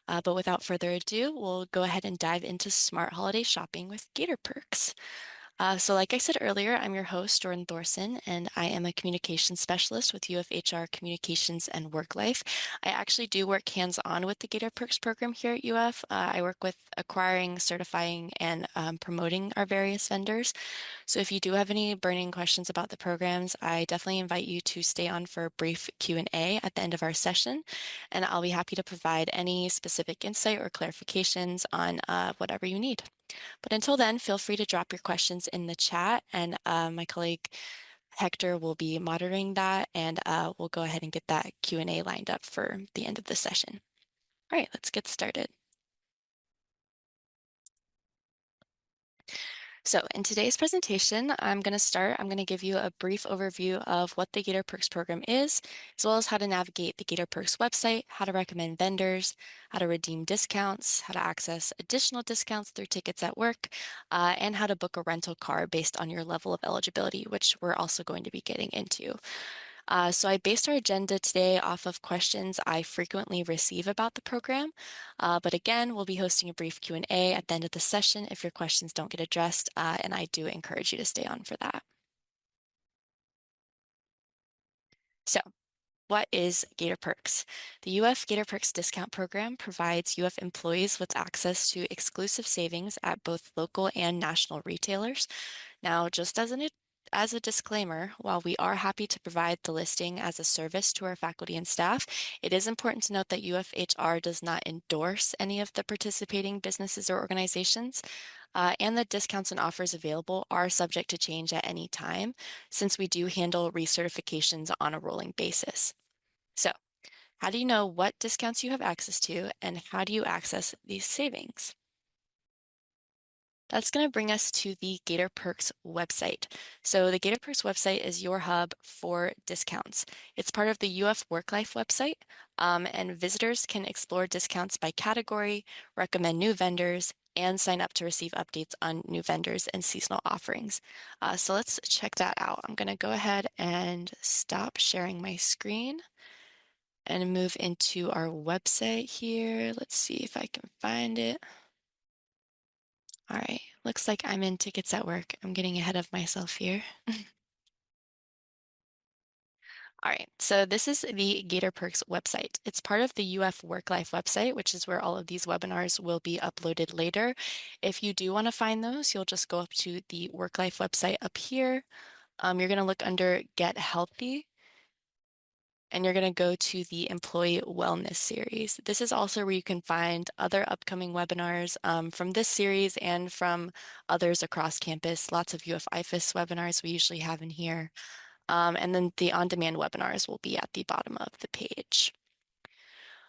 But without further ado, we'll go ahead and dive into smart holiday shopping with GatorPerks. So like I said earlier, I'm your host, Jordan Thorson, and I am a communications specialist with UFHR Communications and Work Life. I actually do work hands-on with the GatorPerks program here at UF. I work with acquiring, certifying, and promoting our various vendors. So if you do have any burning questions about the programs, I definitely invite you to stay on for a brief Q&A at the end of our session, and I'll be happy to provide any specific insight or clarifications on whatever you need. But until then, feel free to drop your questions in the chat, and my colleague Hector will be monitoring that, and we'll go ahead and get that Q&A lined up for the end of the session. All right, let's get started. So in today's presentation, I'm going to give you a brief overview of what the GatorPerks program is, as well as how to navigate the GatorPerks website, how to recommend vendors, how to redeem discounts, how to access additional discounts through tickets at work, and how to book a rental car based on your level of eligibility, which we're also going to be getting into. So I based our agenda today off of questions I frequently receive about the program. But again, we'll be hosting a brief Q&A at the end of the session if your questions don't get addressed, and I do encourage you to stay on for that. So, what is GatorPerks? The UF GatorPerks discount program provides UF employees with access to exclusive savings at both local and national retailers. Now, just as a disclaimer, while we are happy to provide the listing as a service to our faculty and staff, it is important to note that UFHR does not endorse any of the participating businesses or organizations, and the discounts and offers available are subject to change at any time, since we do handle recertifications on a rolling basis. So, how do you know what discounts you have access to, and how do you access these savings? That's going to bring us to the GatorPerks website. So the GatorPerks website is your hub for discounts. It's part of the UF WorkLife website, and visitors can explore discounts by category, recommend new vendors, and sign up to receive updates on new vendors and seasonal offerings. So let's check that out. I'm going to go ahead and stop sharing my screen and move into our website here. Let's see if I can find it. All right, looks like I'm in tickets at work. I'm getting ahead of myself here. All right, so this is the GatorPerks website. It's part of the UF WorkLife website, which is where all of these webinars will be uploaded later. If you do want to find those, you'll just go up to the WorkLife website up here. You're going to look under Get Healthy, and you're going to go to the Employee Wellness series. This is also where you can find other upcoming webinars from this series and from others across campus. Lots of UF IFAS webinars we usually have in here. And then the on-demand webinars will be at the bottom of the page.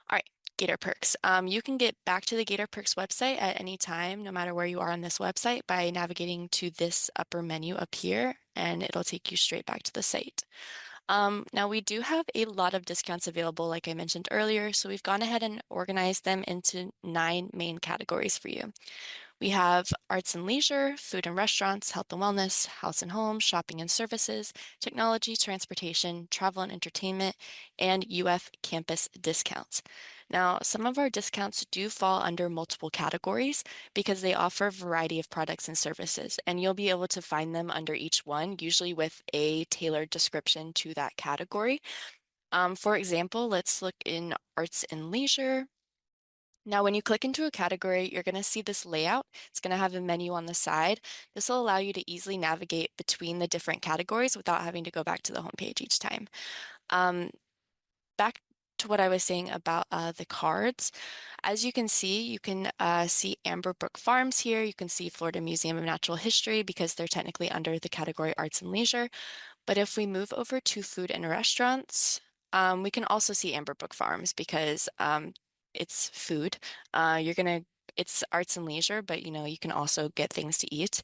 All right, GatorPerks. You can get back to the GatorPerks website at any time, no matter where you are on this website, by navigating to this upper menu up here, and it'll take you straight back to the site. Now we do have a lot of discounts available, like I mentioned earlier, so we've gone ahead and organized them into 9 main categories for you. We have arts and leisure, food and restaurants, health and wellness, house and home, shopping and services, technology, transportation, travel and entertainment, and UF campus discounts. Now, some of our discounts do fall under multiple categories because they offer a variety of products and services, and you'll be able to find them under each one, usually with a tailored description to that category. For example, let's look in arts and leisure. Now, when you click into a category, you're going to see this layout. It's going to have a menu on the side. This will allow you to easily navigate between the different categories without having to go back to the homepage each time. Back to what I was saying about the cards. As you can see see Amberbrook Farms here. You can see Florida Museum of Natural History because they're technically under the category Arts and Leisure. But if we move over to food and restaurants, we can also see Amberbrook Farms because it's food. It's arts and leisure, but you can also get things to eat.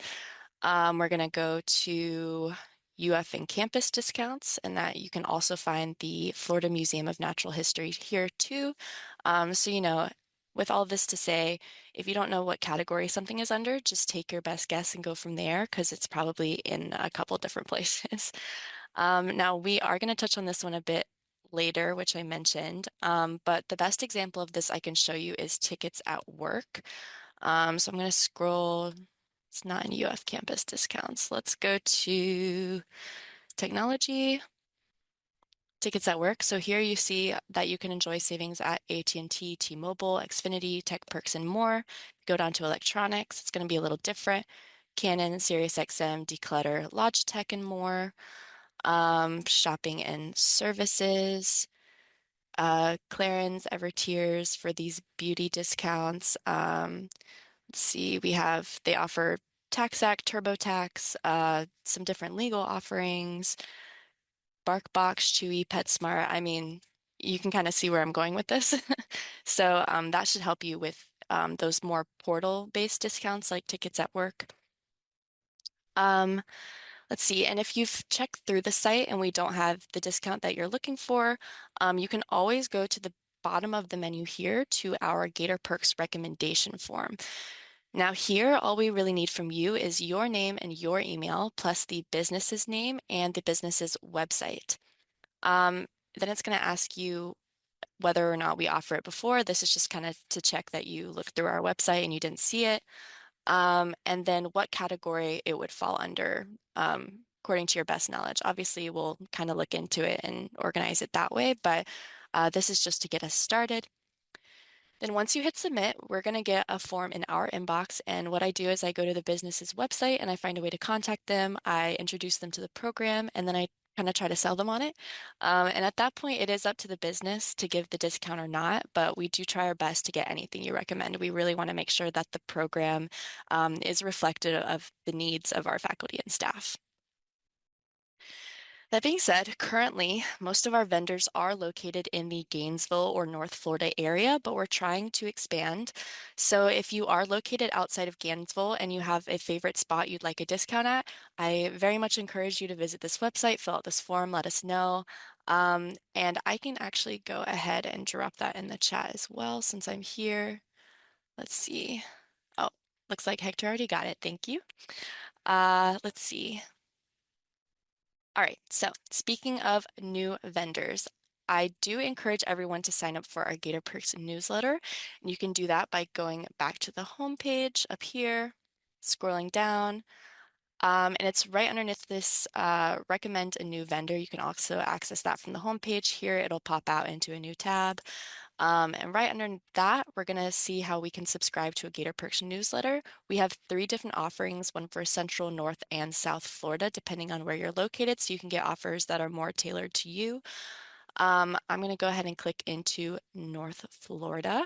We're gonna go to UF and campus discounts, and that you can also find the Florida Museum of Natural History here too. So with all this to say, if you don't know what category something is under, just take your best guess and go from there because it's probably in a couple different places. Now we are going to touch on this one a bit later, which I mentioned. But the best example of this I can show you is tickets at work. So I'm going to scroll. It's not in UF campus discounts. Let's go to technology, tickets at work. So here you see that you can enjoy savings at AT&T, T-Mobile, Xfinity, TechPerks, and more. Go down to electronics. It's going to be a little different. Canon, SiriusXM, Declutter, Logitech, and more. Shopping and services. Clarins, Evertears for these beauty discounts. Let's see, they offer TaxAct, TurboTax, some different legal offerings, BarkBox, Chewy, PetSmart. I mean, you can kind of see where I'm going with this. So that should help you with those more portal-based discounts like tickets at work. Um, let's see, and if you've checked through the site and we don't have the discount that you're looking for, you can always go to the bottom of the menu here to our GatorPerks recommendation form. Now here, all we really need from you is your name and your email, plus the business's name and the business's website. Then it's going to ask you whether or not we offer it before. This is just kind of to check that you looked through our website and you didn't see it. And then what category it would fall under, according to your best knowledge. Obviously, we'll kind of look into it and organize it that way, but this is just to get us started. Then once you hit submit, we're going to get a form in our inbox. And what I do is I go to the business's website and I find a way to contact them. I introduce them to the program and then I kind of try to sell them on it. And at that point, it is up to the business to give the discount or not, but we do try our best to get anything you recommend. We really want to make sure that the program is reflective of the needs of our faculty and staff. That being said, currently, most of our vendors are located in the Gainesville or North Florida area, but we're trying to expand. So if you are located outside of Gainesville and you have a favorite spot you'd like a discount at, I very much encourage you to visit this website, fill out this form, let us know. And I can actually go ahead and drop that in the chat as well since I'm here. Let's see. Oh, looks like Hector already got it. Thank you. Let's see. All right, so speaking of new vendors, I do encourage everyone to sign up for our GatorPerks newsletter. And you can do that by going back to the home page up here, scrolling down, and it's right underneath this recommend a new vendor. You can also access that from the home page. Here, it'll pop out into a new tab. And right under that, we're going to see how we can subscribe to a GatorPerks newsletter. We have 3 different offerings, one for Central, North, and South Florida, depending on where you're located, so you can get offers that are more tailored to you. I'm going to go ahead and click into North Florida.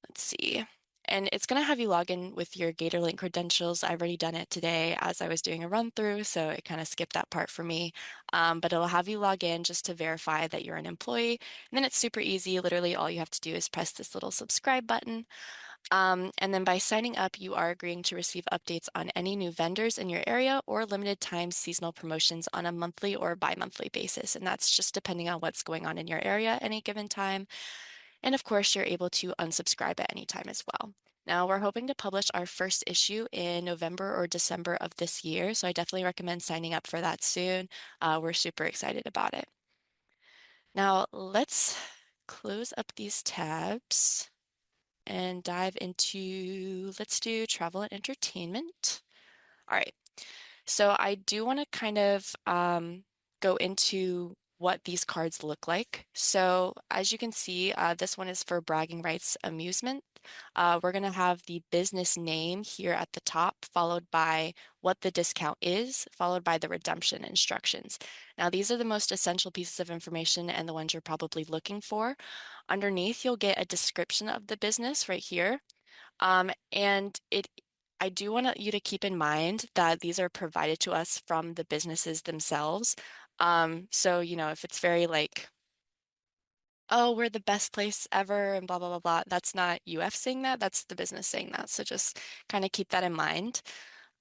Let's see. And it's going to have you log in with your GatorLink credentials. I've already done it today as I was doing a run through, so it kind of skipped that part for me. But it'll have you log in just to verify that you're an employee. And then it's super easy. Literally, all you have to do is press this little subscribe button. And then by signing up, you are agreeing to receive updates on any new vendors in your area or limited time seasonal promotions on a monthly or bi-monthly basis. And that's just depending on what's going on in your area at any given time. And of course, you're able to unsubscribe at any time as well. Now, we're hoping to publish our first issue in November or December of this year, so I definitely recommend signing up for that soon. We're super excited about it. Now, let's close up these tabs and dive into, let's do travel and entertainment. All right. So I do want to kind of go into what these cards look like. So as you can see, this one is for bragging rights amusement. We're going to have the business name here at the top, followed by what the discount is, followed by the redemption instructions. Now, these are the most essential pieces of information and the ones you're probably looking for. Underneath, you'll get a description of the business right here. And I do want you to keep in mind that these are provided to us from the businesses themselves. So, if it's very like, oh, we're the best place ever and blah, blah, blah, blah, that's not UF saying that, that's the business saying that. So just kind of keep that in mind.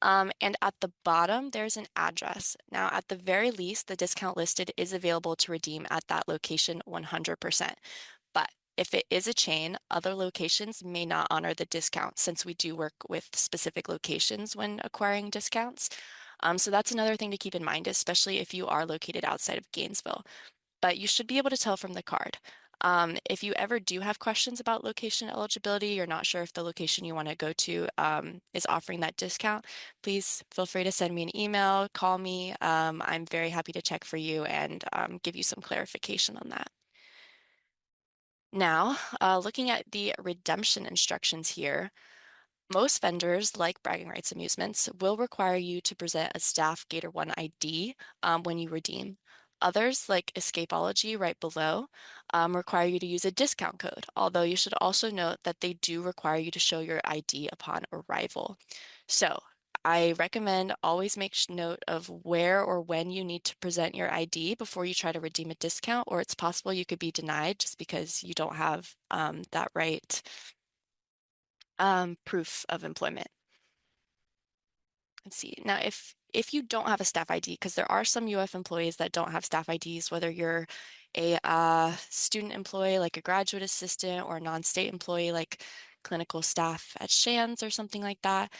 And at the bottom, there's an address. Now, at the very least, the discount listed is available to redeem at that location 100%. But if it is a chain, other locations may not honor the discount since we do work with specific locations when acquiring discounts. So that's another thing to keep in mind, especially if you are located outside of Gainesville. but you should be able to tell from the card. If you ever do have questions about location eligibility, you're not sure if the location you want to go to is offering that discount, please feel free to send me an email, call me. I'm very happy to check for you and give you some clarification on that. Now, looking at the redemption instructions here, most vendors, like Bragging Rights Amusements, will require you to present a staff Gator 1 ID when you redeem. Others, like Escapology right below, require you to use a discount code, although you should also note that they do require you to show your ID upon arrival. So I recommend always make note of where or when you need to present your ID before you try to redeem a discount, or it's possible you could be denied just because you don't have that right proof of employment. Let's see. Now, if you don't have a staff ID, because there are some UF employees that don't have staff IDs, whether you're a student employee like a graduate assistant or a non-state employee like clinical staff at Shands or something like that,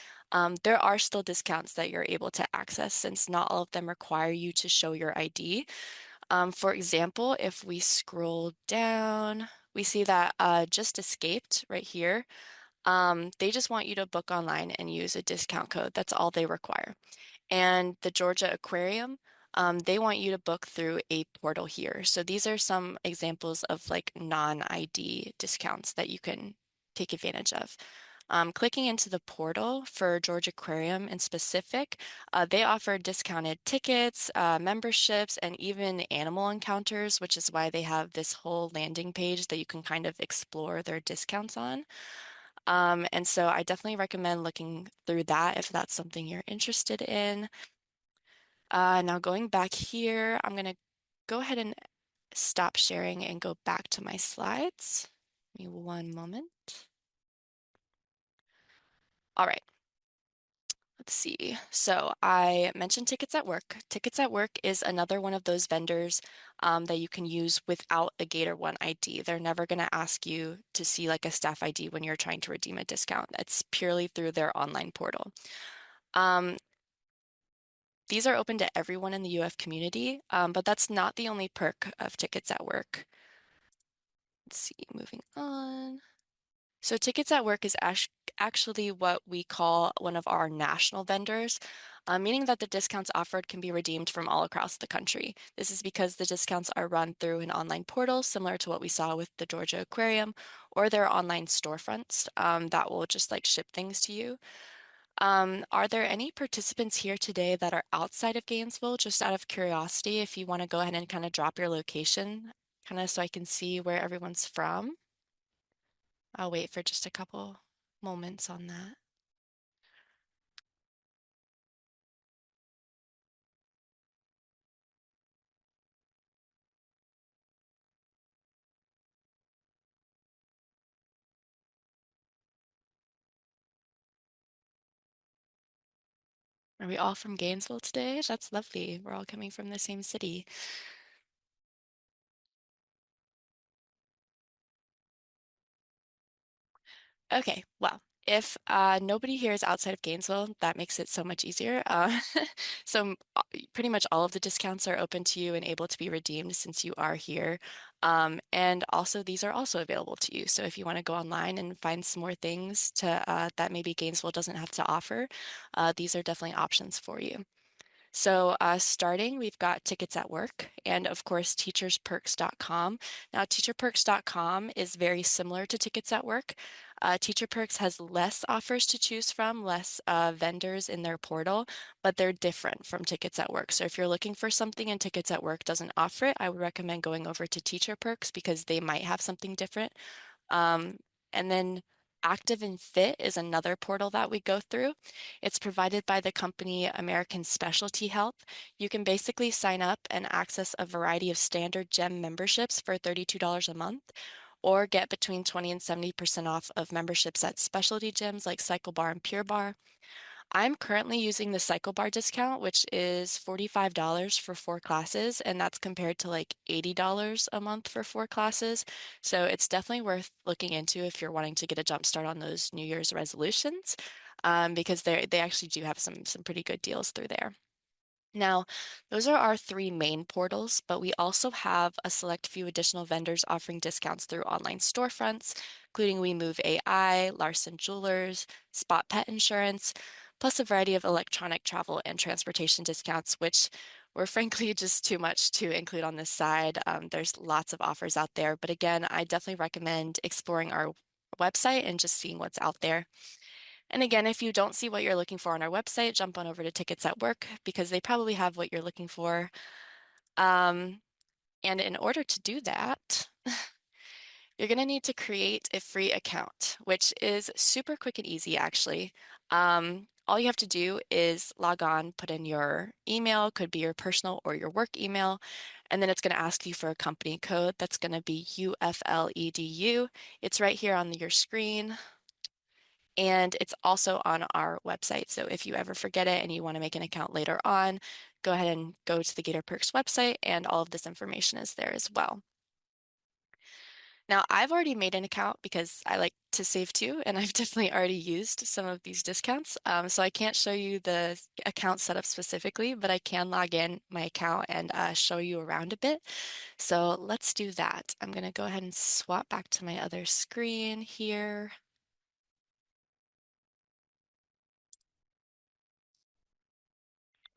there are still discounts that you're able to access since not all of them require you to show your ID. For example, if we scroll down, we see that Just Escaped right here. They just want you to book online and use a discount code. That's all they require. And the Georgia Aquarium, they want you to book through a portal here. So these are some examples of like non-ID discounts that you can take advantage of. Clicking into the portal for Georgia Aquarium in specific, they offer discounted tickets, memberships, and even animal encounters, which is why they have this whole landing page that you can kind of explore their discounts on. And so I definitely recommend looking through that if that's something you're interested in. Now going back here, I'm going to go ahead and stop sharing and go back to my slides. Give me one moment. All right. Let's see. So I mentioned Tickets at Work. Tickets at Work is another one of those vendors that you can use without a Gator 1 ID. They're never going to ask you to see like a staff ID when you're trying to redeem a discount. It's purely through their online portal. Um, these are open to everyone in the UF community, but that's not the only perk of Tickets at Work. Let's see, moving on. So Tickets at Work is actually what we call one of our national vendors, meaning that the discounts offered can be redeemed from all across the country. This is because the discounts are run through an online portal, similar to what we saw with the Georgia Aquarium, or their online storefronts that will just like ship things to you. Are there any participants here today that are outside of Gainesville? Just out of curiosity, if you want to go ahead and kind of drop your location, kind of so I can see where everyone's from. I'll wait for just a couple moments on that. Are we all from Gainesville today? That's lovely. We're all coming from the same city. Okay, well, if nobody here is outside of Gainesville, that makes it so much easier. So pretty much all of the discounts are open to you and able to be redeemed since you are here. And also these are also available to you. So if you want to go online and find some more things to that maybe Gainesville doesn't have to offer, these are definitely options for you. So starting, we've got Tickets at Work and of course teachersperks.com. Now teacherperks.com is very similar to Tickets at Work. TeacherPerks has less offers to choose from, less vendors in their portal, but they're different from Tickets at Work. So if you're looking for something and Tickets at Work doesn't offer it, I would recommend going over to TeacherPerks because they might have something different. Um, and then Active and Fit is another portal that we go through. It's provided by the company American Specialty Health. You can basically sign up and access a variety of standard gym memberships for $32 a month, or get between 20 and 70% off of memberships at specialty gyms like Cycle Bar and Pure Bar. I'm currently using the Cycle Bar discount, which is $45 for 4 classes, and that's compared to like $80 a month for 4 classes. So it's definitely worth looking into if you're wanting to get a jump start on those New Year's resolutions, because they actually do have some pretty good deals through there. Now, those are our three main portals, but we also have a select few additional vendors offering discounts through online storefronts, including We Move AI, Larson Jewelers, Spot Pet Insurance, plus a variety of electronic travel and transportation discounts, which were frankly just too much to include on this side. There's lots of offers out there, but again, I definitely recommend exploring our website and just seeing what's out there. And again, if you don't see what you're looking for on our website, jump on over to Tickets at Work because they probably have what you're looking for. Um, and in order to do that, you're going to need to create a free account, which is super quick and easy, actually. All you have to do is log on, put in your email, could be your personal or your work email, and then it's going to ask you for a company code. That's going to be UFLEDU. It's right here on your screen. And it's also on our website. So if you ever forget it and you want to make an account later on, go ahead and go to the GatorPerks website, and all of this information is there as well. Now, I've already made an account because I like to save too, and I've definitely already used some of these discounts. So I can't show you the account setup specifically, but I can log in my account and show you around a bit. So let's do that. I'm going to go ahead and swap back to my other screen here.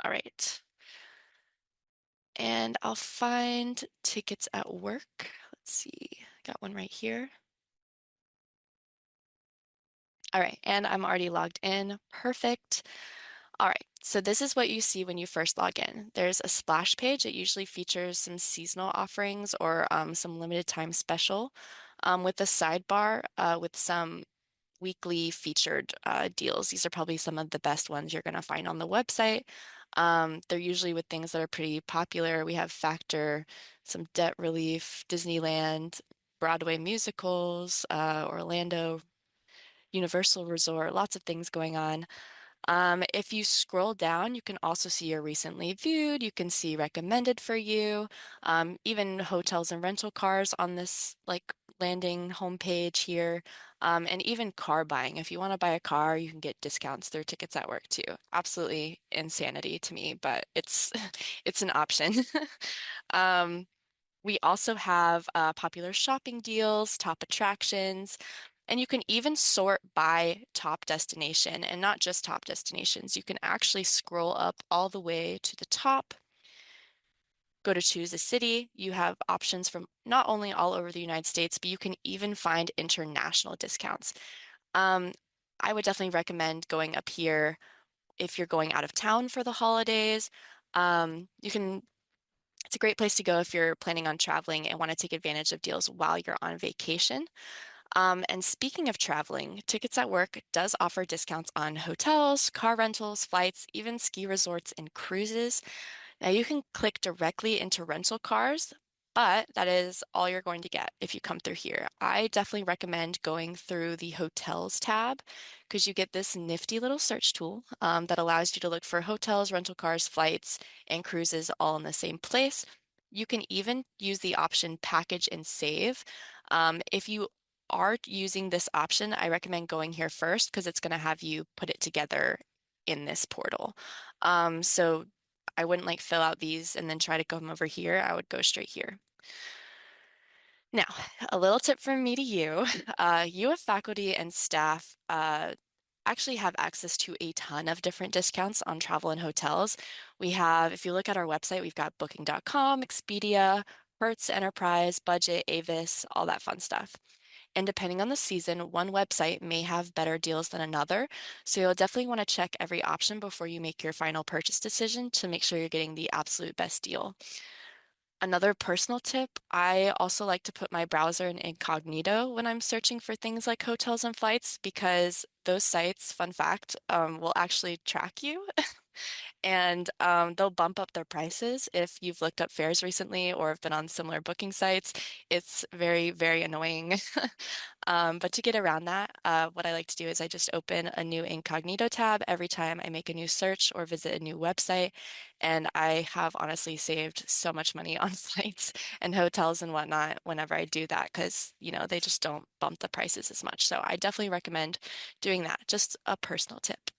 All right. And I'll find Tickets at Work. Let's see, got one right here. All right, and I'm already logged in. Perfect. All right, so this is what you see when you first log in. There's a splash page. It usually features some seasonal offerings or some limited time special with a sidebar with some weekly featured deals. These are probably some of the best ones you're going to find on the website. They're usually with things that are pretty popular. We have Factor, some debt relief, Disneyland, Broadway musicals, Orlando, Universal Resort, lots of things going on. If you scroll down, you can also see your recently viewed, you can see recommended for you, even hotels and rental cars on this like landing homepage here, and even car buying. If you want to buy a car, you can get discounts through Tickets at Work too. Absolutely insanity to me, but it's it's an option. Um, we also have popular shopping deals, top attractions, and you can even sort by top destination and not just top destinations. You can actually scroll up all the way to the top, go to choose a city. You have options from not only all over the United States, but you can even find international discounts. Um, I would definitely recommend going up here if you're going out of town for the holidays. You can It's a great place to go if you're planning on traveling and want to take advantage of deals while you're on vacation. And speaking of traveling, Tickets at Work does offer discounts on hotels, car rentals, flights, even ski resorts and cruises. Now you can click directly into rental cars, but that is all you're going to get if you come through here. I definitely recommend going through the hotels tab because you get this nifty little search tool that allows you to look for hotels, rental cars, flights, and cruises all in the same place. You can even use the option package and save. If you are using this option, I recommend going here first because it's going to have you put it together in this portal. So I wouldn't like fill out these and then try to come over here. I would go straight here. Now, a little tip from me to you. UF faculty and staff actually have access to a ton of different discounts on travel and hotels. We have, if you look at our website, we've got Booking.com, Expedia, Hertz Enterprise, Budget, Avis, all that fun stuff. And depending on the season, one website may have better deals than another. So you'll definitely want to check every option before you make your final purchase decision to make sure you're getting the absolute best deal. Another personal tip, I also like to put my browser in incognito when I'm searching for things like hotels and flights because those sites, fun fact, will actually track you and they'll bump up their prices if you've looked up fares recently or have been on similar booking sites. It's very, very annoying. But to get around that, what I like to do is I just open a new incognito tab every time I make a new search or visit a new website. And I have honestly saved so much money on flights and hotels and whatnot whenever I do that because, they just don't bump the prices as much. So I definitely recommend doing that. Just a personal tip.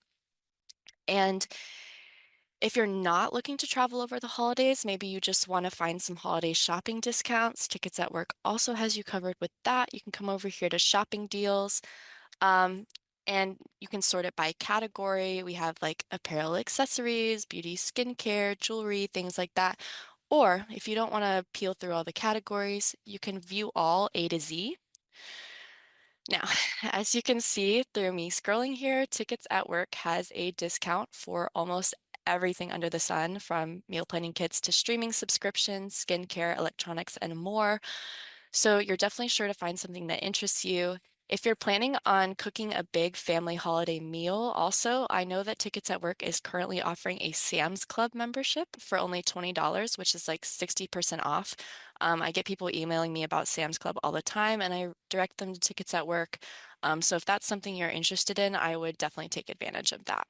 And If you're not looking to travel over the holidays, maybe you just want to find some holiday shopping discounts. Tickets at Work also has you covered with that. You can come over here to shopping deals. Um, and you can sort it by category. We have like apparel, accessories, beauty, skincare, jewelry, things like that. Or if you don't want to peel through all the categories, you can view all A to Z. Now, as you can see through me scrolling here, Tickets at Work has a discount for almost everything under the sun, from meal planning kits to streaming subscriptions, skincare, electronics, and more. So you're definitely sure to find something that interests you. If you're planning on cooking a big family holiday meal, also, I know that Tickets at Work is currently offering a Sam's Club membership for only $20, which is like 60% off. I get people emailing me about Sam's Club all the time, and I direct them to Tickets at Work. So if that's something you're interested in, I would definitely take advantage of that.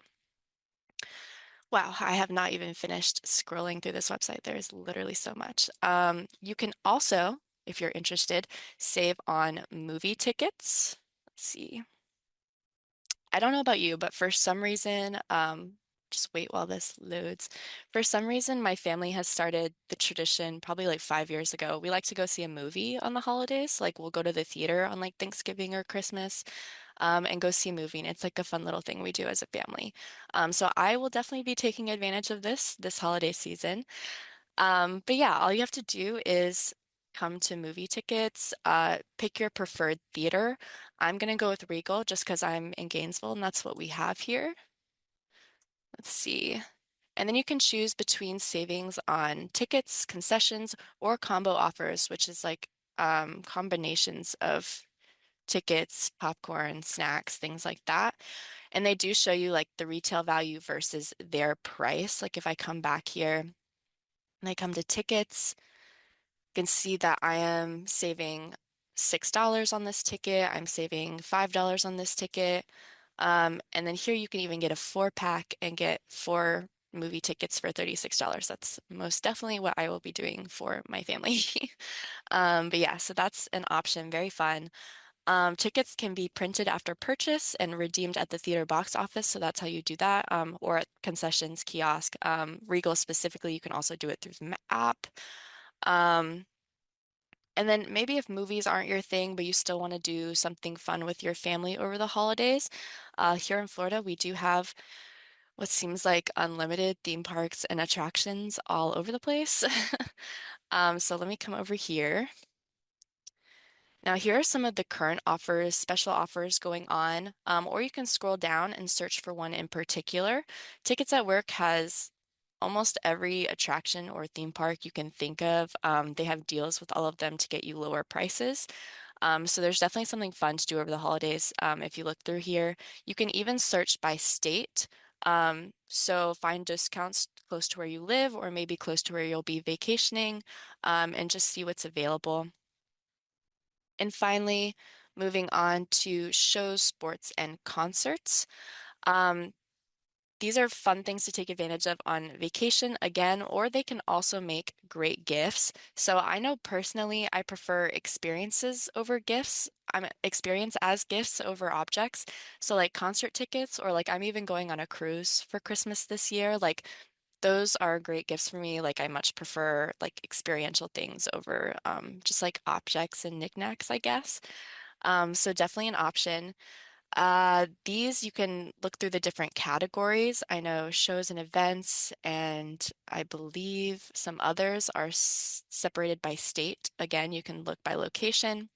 Wow, I have not even finished scrolling through this website. There's literally so much. You can also, if you're interested, save on movie tickets. Let's see. I don't know about you, but for some reason, just wait while this loads. For some reason, my family has started the tradition probably like 5 years ago. We like to go see a movie on the holidays. Like we'll go to the theater on like Thanksgiving or Christmas, and go see a movie. And it's like a fun little thing we do as a family. So I will definitely be taking advantage of this holiday season. But yeah, all you have to do is come to movie tickets, pick your preferred theater. I'm gonna go with Regal just because I'm in Gainesville and that's what we have here. Let's see. And then you can choose between savings on tickets, concessions, or combo offers, which is like combinations of tickets, popcorn, snacks, things like that. And they do show you like the retail value versus their price. Like if I come back here and I come to tickets, you can see that I am saving $6 on this ticket. I'm saving $5 on this ticket. And then here you can even get a four pack and get four movie tickets for $36. That's most definitely what I will be doing for my family. But yeah, so that's an option. Very fun. Tickets can be printed after purchase and redeemed at the theater box office, so that's how you do that, or at concessions kiosk. Regal specifically, you can also do it through the app. Um, and then maybe if movies aren't your thing, but you still want to do something fun with your family over the holidays, here in Florida, we do have what seems like unlimited theme parks and attractions all over the place. So let me come over here. Now, here are some of the current offers, special offers going on, or you can scroll down and search for one in particular. Tickets at Work has almost every attraction or theme park you can think of. They have deals with all of them to get you lower prices. So there's definitely something fun to do over the holidays. If you look through here, you can even search by state. So find discounts close to where you live or maybe close to where you'll be vacationing, and just see what's available. And finally, moving on to shows, sports, and concerts. Um, these are fun things to take advantage of on vacation again, or they can also make great gifts. So I know personally I prefer experiences over gifts. I'm experience as gifts over objects. So like concert tickets, or like I'm even going on a cruise for Christmas this year. Like those are great gifts for me. Like I much prefer like experiential things over just like objects and knickknacks, I guess. So definitely an option. These you can look through the different categories. I know shows and events, and I believe some others are separated by state. Again, you can look by location.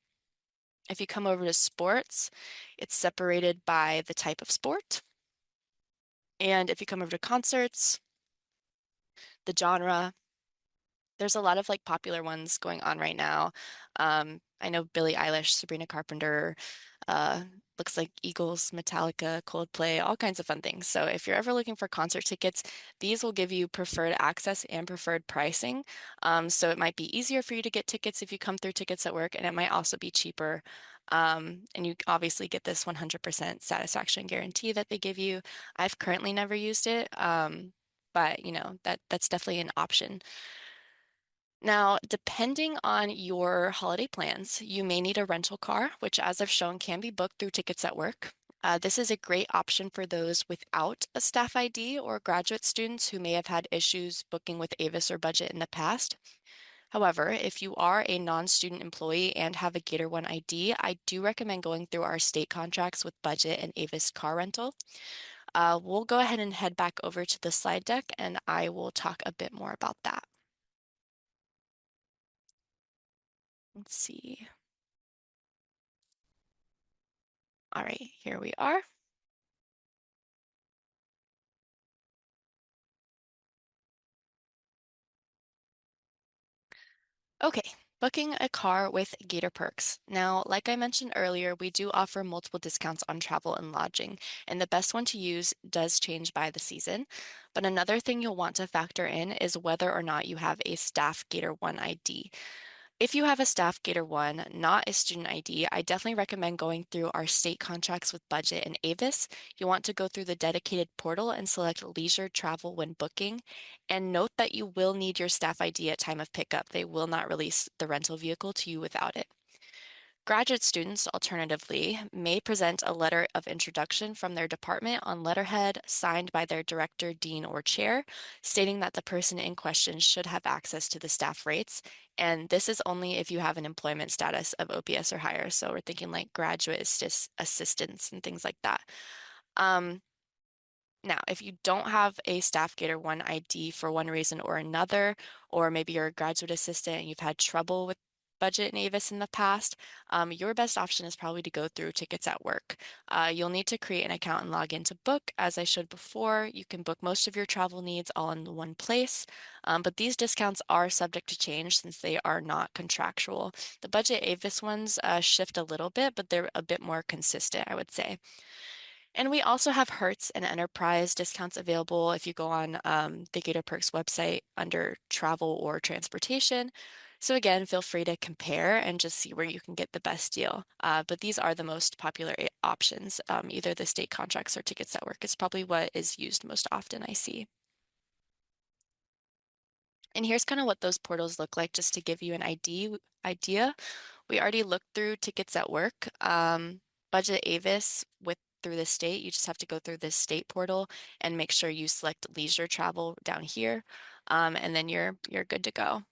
If you come over to sports, it's separated by the type of sport. And if you come over to concerts, the genre, there's a lot of like popular ones going on right now. I know Billie Eilish, Sabrina Carpenter, uh, looks like Eagles, Metallica, Coldplay, all kinds of fun things. So if you're ever looking for concert tickets, these will give you preferred access and preferred pricing. So it might be easier for you to get tickets if you come through Tickets at Work, and it might also be cheaper. And you obviously get this 100% satisfaction guarantee that they give you. I've currently never used it, but you know that's definitely an option. Now, depending on your holiday plans, you may need a rental car, which, as I've shown, can be booked through Tickets at Work. This is a great option for those without a staff ID or graduate students who may have had issues booking with Avis or Budget in the past. However, if you are a non-student employee and have a Gator One ID, I do recommend going through our state contracts with Budget and Avis Car Rental. We'll go ahead and head back over to the slide deck and I will talk a bit more about that. Let's see. All right, here we are. Okay, booking a car with GatorPerks. Now, like I mentioned earlier, we do offer multiple discounts on travel and lodging, and the best one to use does change by the season. But another thing you'll want to factor in is whether or not you have a staff Gator One ID. If you have a staff Gator One, not a student ID, I definitely recommend going through our state contracts with Budget and Avis. You'll want to go through the dedicated portal and select leisure travel when booking. And note that you will need your staff ID at time of pickup. They will not release the rental vehicle to you without it. Graduate students, alternatively, may present a letter of introduction from their department on letterhead signed by their director, dean, or chair, stating that the person in question should have access to the staff rates. And this is only if you have an employment status of OPS or higher. So we're thinking like graduate assistants and things like that. Um, Now, if you don't have a Staff Gator One ID for one reason or another, or maybe you're a graduate assistant and you've had trouble with Budget and Avis in the past, your best option is probably to go through Tickets at Work. You'll need to create an account and log in to book. As I showed before, you can book most of your travel needs all in one place, but these discounts are subject to change since they are not contractual. The Budget Avis ones shift a little bit, but they're a bit more consistent, I would say. And we also have Hertz and Enterprise discounts available if you go on the Gator Perks website under travel or transportation. So again, feel free to compare and just see where you can get the best deal. But these are the most popular options. Either the state contracts or Tickets at Work is probably what is used most often, I see. And here's kind of what those portals look like, just to give you an idea. We already looked through Tickets at Work. Budget Avis with through the state, you just have to go through this state portal and make sure you select leisure travel down here, and then you're good to go.